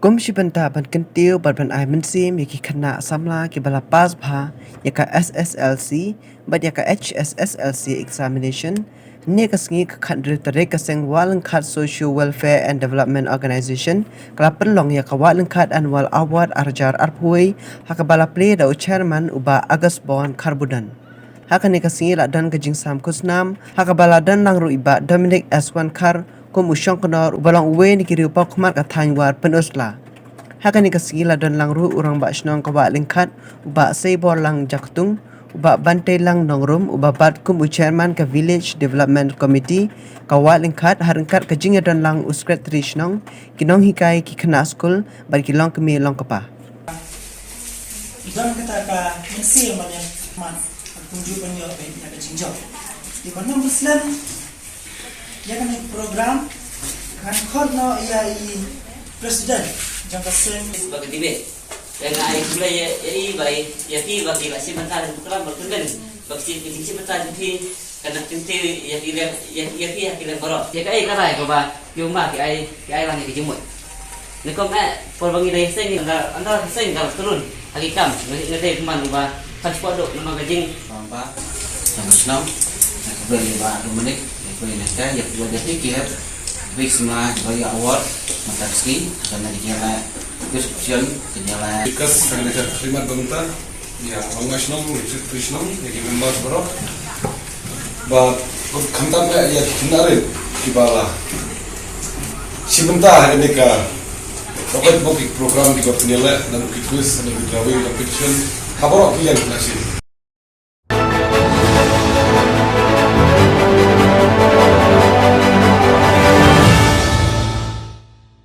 Kum si benta ban kentiu ban ai mensim yaki kena samla ki bala pas bha yaka SSLC bat yaka HSSLC examination ne kasngi khandre tare kaseng walang khat social welfare and development organization kalapan long yaka walang khat annual award arjar arpui hakabala play da chairman uba August Bon Karbudan hakane kasngi la dan kajing sam kusnam hakabala dan langru iba Dominic S1 Kar kum usyong kenor ubalang uwe ni kiri upok kemar katany war penusla. Hakani kasila don lang ru urang ba snong kawa lingkat uba seibor lang jaktung uba bante lang nongrum uba bat kum chairman ka village development committee kawa lingkat harengkat kajing don lang secretary snong kinong hikai ki kena school bar ki long kemi long kapa. Don kata ka mensi banyak man kunju banyak banyak kajing di mana muslim ya kan program kan korno ya presiden jangka sen sebagai tibe dan ai kula ya bai ya ti bagi la sebentar bukan berkendan bagi ti sebentar ti kana tinti ya kira borok ya kai karai ko ba yuma ki ai lang ki jumut ni ko ma por bangi dai sen anda sen kalau turun lagi kam ngete man ba transport do nama gajing ba sama senam beli ba Dominic beli nak ya buat dia fikir Wisma Jaya Award Mataski karena dijala discussion dijala Because karena terima bentar ya mengasnam krishnam jadi member berok but kantam ya tinare kibala sebentar ini ka dapat bukti program di Kornela dan quiz dan graduation competition kabarok yang klasik